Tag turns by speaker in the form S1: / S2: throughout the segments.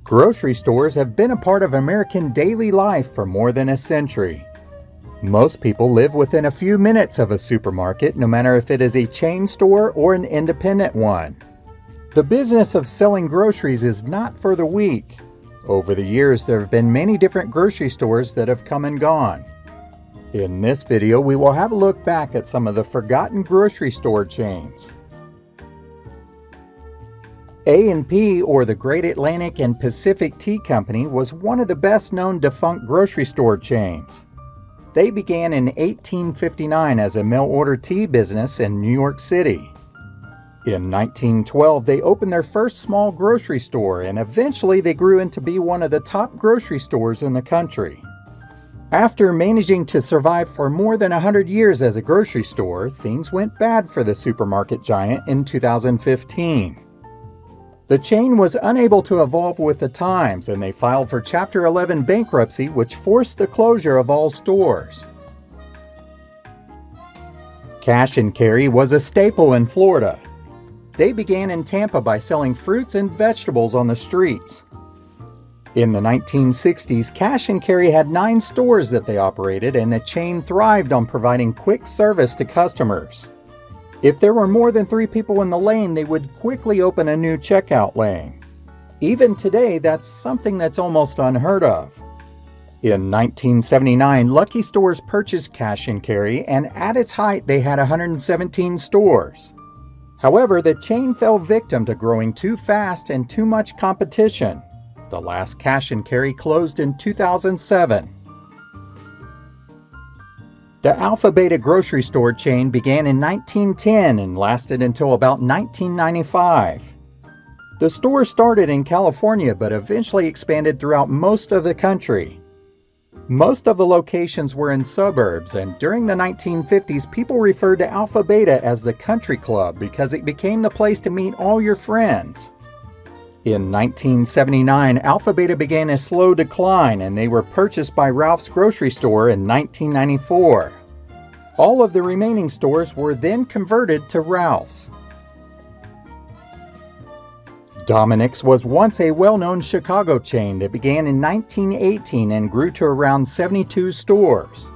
S1: Grocery stores have been a part of American daily life for more than a century. Most people live within a few minutes of a supermarket, no matter if it is a chain store or an independent one. The business of selling groceries is not for the weak. Over the years, there have been many different grocery stores that have come and gone. In this video, we will have a look back at some of the forgotten grocery store chains. A&P, or the Great Atlantic and Pacific Tea Company, was one of the best-known defunct grocery store chains. They began in 1859 as a mail-order tea business in New York City. In 1912, they opened their first small grocery store, and eventually they grew into be one of the top grocery stores in the country. After managing to survive for more than 100 years as a grocery store, things went bad for the supermarket giant in 2015. The chain was unable to evolve with the times, and they filed for Chapter 11 bankruptcy, which forced the closure of all stores. Cash and carry was a staple in Florida. They began in Tampa by selling fruits and vegetables on the streets. In the 1960s, Cash and Carry had 9 stores that they operated, and the chain thrived on providing quick service to customers. If there were more than 3 people in the lane, they would quickly open a new checkout lane. Even today, that's something that's almost unheard of. In 1979, Lucky Stores purchased Cash and Carry, and at its height, they had 117 stores. However, the chain fell victim to growing too fast and too much competition. The last Cash and Carry closed in 2007. The Alpha Beta grocery store chain began in 1910 and lasted until about 1995. The store started in California but eventually expanded throughout most of the country. Most of the locations were in suburbs, and during the 1950s, people referred to Alpha Beta as the country club because it became the place to meet all your friends. In 1979, Alpha Beta began a slow decline, and they were purchased by Ralph's Grocery Store in 1994. All of the remaining stores were then converted to Ralph's. Dominicks was once a well-known Chicago chain that began in 1918 and grew to around 72 stores.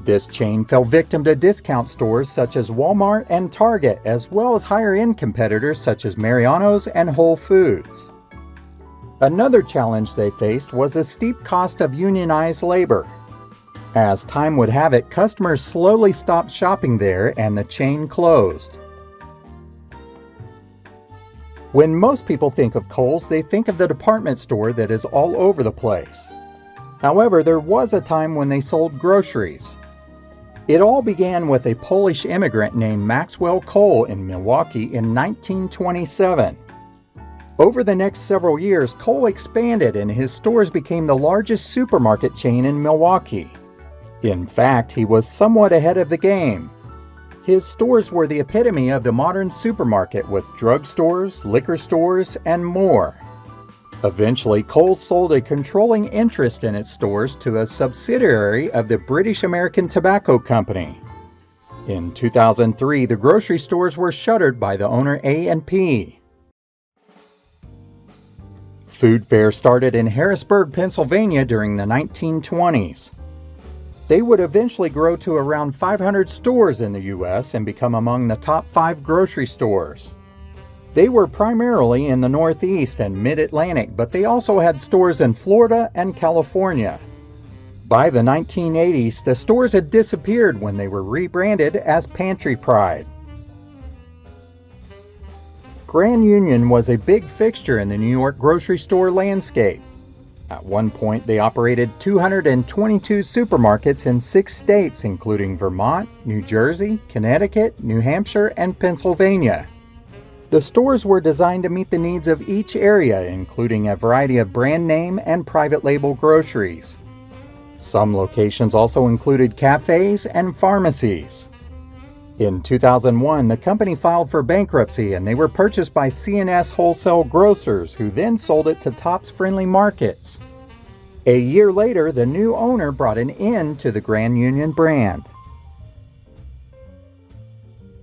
S1: This chain fell victim to discount stores such as Walmart and Target, as well as higher-end competitors such as Mariano's and Whole Foods. Another challenge they faced was a steep cost of unionized labor. As time would have it, customers slowly stopped shopping there and the chain closed. When most people think of Kohl's, they think of the department store that is all over the place. However, there was a time when they sold groceries. It all began with a Polish immigrant named Maxwell Kohl in Milwaukee in 1927. Over the next several years, Kohl expanded and his stores became the largest supermarket chain in Milwaukee. In fact, he was somewhat ahead of the game. His stores were the epitome of the modern supermarket with drugstores, liquor stores, and more. Eventually, Kohl's sold a controlling interest in its stores to a subsidiary of the British American Tobacco Company. In 2003, the grocery stores were shuttered by the owner A&P. Food fairs started in Harrisburg, Pennsylvania during the 1920s. They would eventually grow to around 500 stores in the U.S. and become among the top 5 grocery stores. They were primarily in the Northeast and Mid-Atlantic, but they also had stores in Florida and California. By the 1980s, the stores had disappeared when they were rebranded as Pantry Pride. Grand Union was a big fixture in the New York grocery store landscape. At one point, they operated 222 supermarkets in 6 states, including Vermont, New Jersey, Connecticut, New Hampshire, and Pennsylvania. The stores were designed to meet the needs of each area, including a variety of brand name and private label groceries. Some locations also included cafes and pharmacies. In 2001, the company filed for bankruptcy and they were purchased by C&S Wholesale Grocers, who then sold it to Tops Friendly Markets. A year later, the new owner brought an end to the Grand Union brand.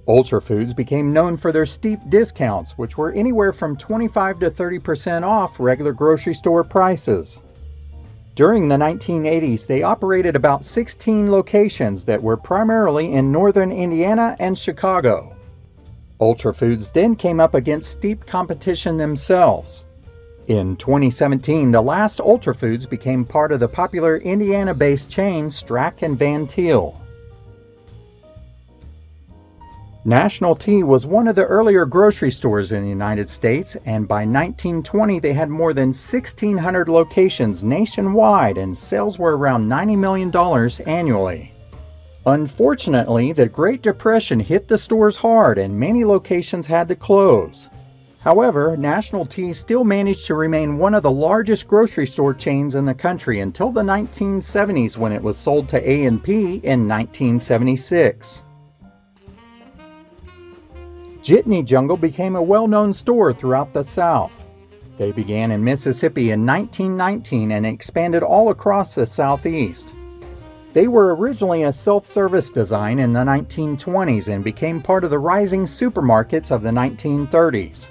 S1: Ultra Foods became known for their steep discounts, which were anywhere from 25 to 30% off regular grocery store prices. During the 1980s, they operated about 16 locations that were primarily in northern Indiana and Chicago. Ultra Foods then came up against steep competition themselves. In 2017, the last Ultra Foods became part of the popular Indiana-based chain Strack and Van Til. National Tea was one of the earlier grocery stores in the United States, and by 1920 they had more than 1,600 locations nationwide and sales were around $90 million annually. Unfortunately, the Great Depression hit the stores hard and many locations had to close. However, National Tea still managed to remain one of the largest grocery store chains in the country until the 1970s when it was sold to A&P in 1976. Jitney Jungle became a well-known store throughout the South. They began in Mississippi in 1919 and expanded all across the Southeast. They were originally a self-service design in the 1920s and became part of the rising supermarkets of the 1930s.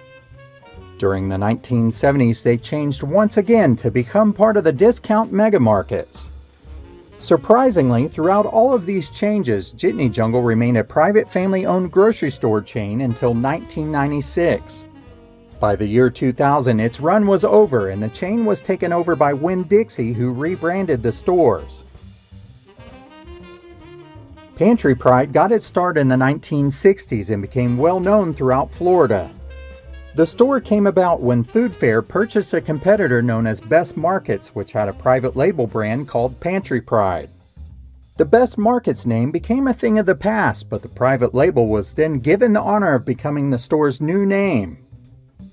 S1: During the 1970s, they changed once again to become part of the discount megamarkets. Surprisingly, throughout all of these changes, Jitney Jungle remained a private family-owned grocery store chain until 1996. By the year 2000, its run was over and the chain was taken over by Winn-Dixie, who rebranded the stores. Pantry Pride got its start in the 1960s and became well known throughout Florida. The store came about when Food Fair purchased a competitor known as Best Markets, which had a private label brand called Pantry Pride. The Best Markets name became a thing of the past, but the private label was then given the honor of becoming the store's new name.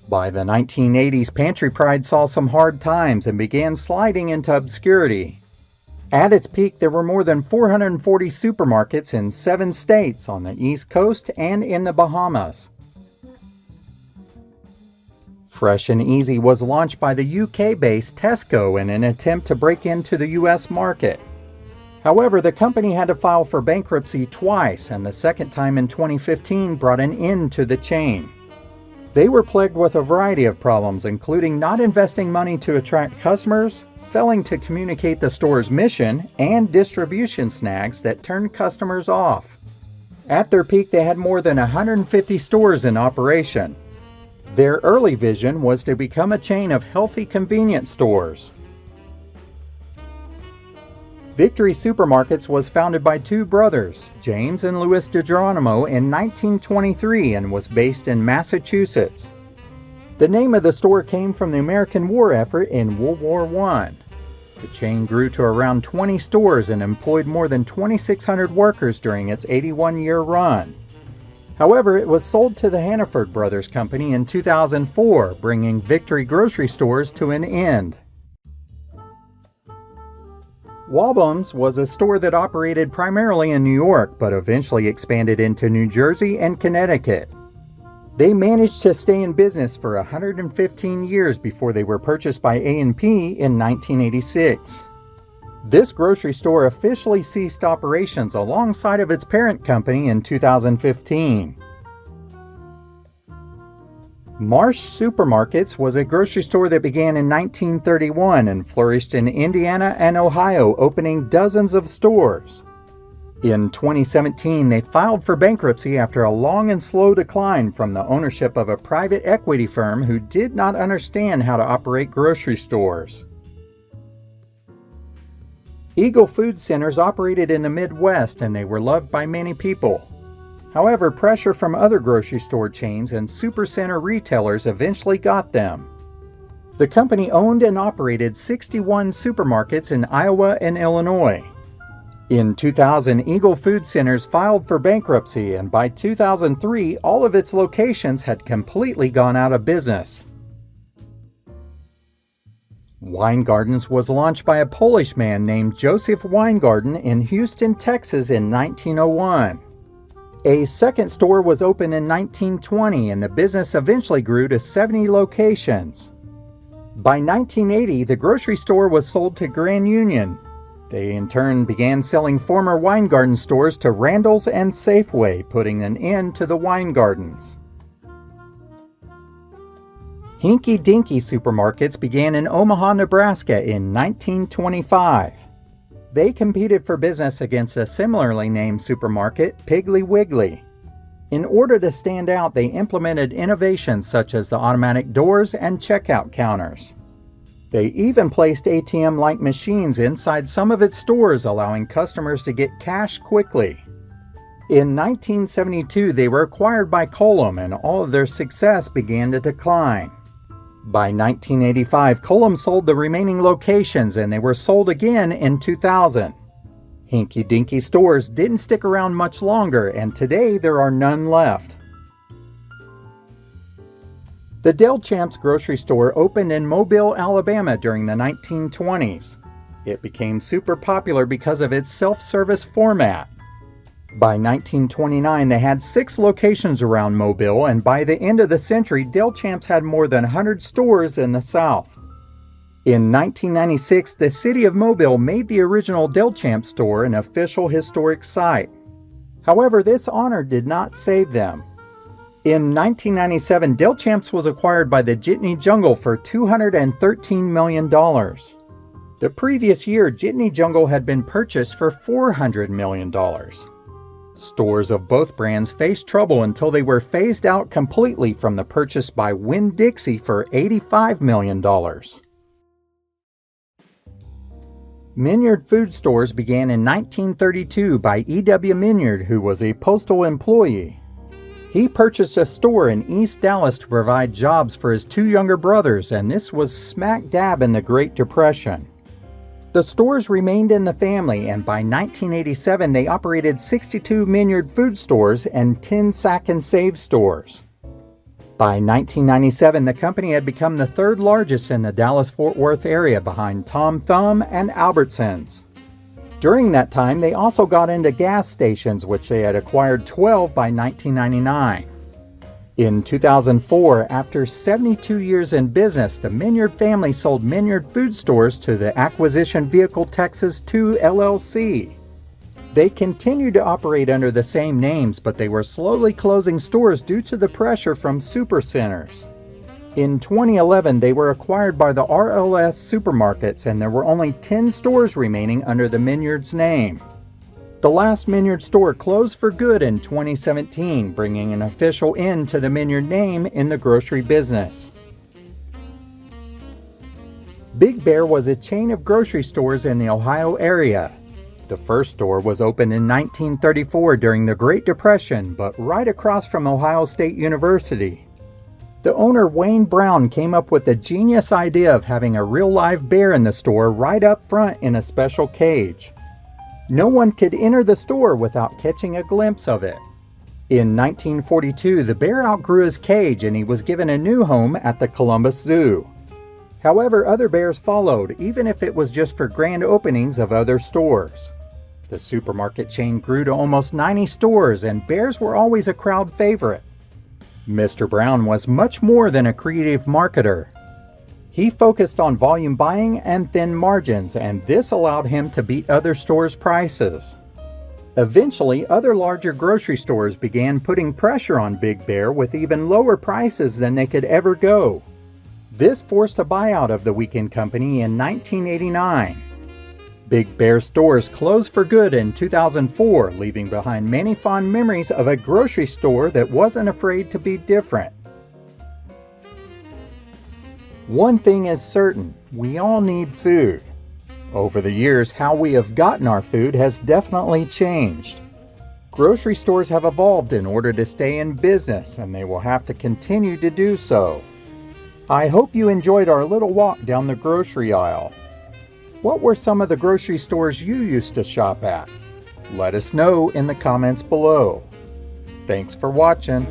S1: By the 1980s, Pantry Pride saw some hard times and began sliding into obscurity. At its peak, there were more than 440 supermarkets in 7 states on the East Coast and in the Bahamas. Fresh and Easy was launched by the UK-based Tesco in an attempt to break into the US market. However, the company had to file for bankruptcy twice, and the second time in 2015 brought an end to the chain. They were plagued with a variety of problems, including not investing money to attract customers, failing to communicate the store's mission, and distribution snags that turned customers off. At their peak, they had more than 150 stores in operation. Their early vision was to become a chain of healthy convenience stores. Victory Supermarkets was founded by 2 brothers, James and Louis DeGeronimo, in 1923 and was based in Massachusetts. The name of the store came from the American war effort in World War I. The chain grew to around 20 stores and employed more than 2,600 workers during its 81-year run. However, it was sold to the Hannaford Brothers Company in 2004, bringing Victory grocery stores to an end. Wobbems was a store that operated primarily in New York, but eventually expanded into New Jersey and Connecticut. They managed to stay in business for 115 years before they were purchased by A&P in 1986. This grocery store officially ceased operations alongside of its parent company in 2015. Marsh Supermarkets was a grocery store that began in 1931 and flourished in Indiana and Ohio, opening dozens of stores. In 2017, they filed for bankruptcy after a long and slow decline from the ownership of a private equity firm who did not understand how to operate grocery stores. Eagle Food Centers operated in the Midwest and they were loved by many people. However, pressure from other grocery store chains and supercenter retailers eventually got them. The company owned and operated 61 supermarkets in Iowa and Illinois. In 2000, Eagle Food Centers filed for bankruptcy, and by 2003, all of its locations had completely gone out of business. Weingardens was launched by a Polish man named Joseph Weingarten in Houston, Texas in 1901. A second store was opened in 1920 and the business eventually grew to 70 locations. By 1980, the grocery store was sold to Grand Union. They in turn began selling former wine garden stores to Randall's and Safeway, putting an end to the wine gardens. Hinky Dinky supermarkets began in Omaha, Nebraska in 1925. They competed for business against a similarly named supermarket, Piggly Wiggly. In order to stand out, they implemented innovations such as the automatic doors and checkout counters. They even placed ATM-like machines inside some of its stores, allowing customers to get cash quickly. In 1972, they were acquired by Colum, and all of their success began to decline. By 1985, Colum sold the remaining locations, and they were sold again in 2000. Hinky Dinky stores didn't stick around much longer, and today there are none left. The Del Champs grocery store opened in Mobile, Alabama during the 1920s. It became super popular because of its self-service format. By 1929, they had 6 locations around Mobile, and by the end of the century, Del Champs had more than 100 stores in the South. In 1996, the city of Mobile made the original Del Champs store an official historic site. However, this honor did not save them. In 1997, Del Champs was acquired by the Jitney Jungle for $213 million. The previous year, Jitney Jungle had been purchased for $400 million. Stores of both brands faced trouble until they were phased out completely from the purchase by Winn-Dixie for $85 million. Minyard food stores began in 1932 by E.W. Minyard, who was a postal employee. He purchased a store in East Dallas to provide jobs for his 2 younger brothers, and this was smack dab in the Great Depression. The stores remained in the family, and by 1987 they operated 62 Minyard food stores and 10 Sack and Save stores. By 1997, the company had become the 3rd largest in the Dallas-Fort Worth area, behind Tom Thumb and Albertsons. During that time, they also got into gas stations, which they had acquired 12 by 1999. In 2004, after 72 years in business, the Minyard family sold Minyard food stores to the Acquisition Vehicle Texas II LLC. They continued to operate under the same names, but they were slowly closing stores due to the pressure from supercenters. In 2011, they were acquired by the RLS Supermarkets, and there were only 10 stores remaining under the Minyard's name. The last Minyard store closed for good in 2017, bringing an official end to the Minyard name in the grocery business. Big Bear was a chain of grocery stores in the Ohio area. The first store was opened in 1934 during the Great Depression, but right across from Ohio State University. The owner, Wayne Brown, came up with the genius idea of having a real live bear in the store right up front in a special cage. No one could enter the store without catching a glimpse of it. In 1942, the bear outgrew his cage and he was given a new home at the Columbus Zoo. However, other bears followed, even if it was just for grand openings of other stores. The supermarket chain grew to almost 90 stores, and bears were always a crowd favorite. Mr. Brown was much more than a creative marketer. He focused on volume buying and thin margins, and this allowed him to beat other stores' prices. Eventually, other larger grocery stores began putting pressure on Big Bear with even lower prices than they could ever go. This forced a buyout of the Weekend Company in 1989. Big Bear stores closed for good in 2004, leaving behind many fond memories of a grocery store that wasn't afraid to be different. One thing is certain, we all need food. Over the years, how we have gotten our food has definitely changed. Grocery stores have evolved in order to stay in business, and they will have to continue to do so. I hope you enjoyed our little walk down the grocery aisle. What were some of the grocery stores you used to shop at? Let us know in the comments below. Thanks for watching.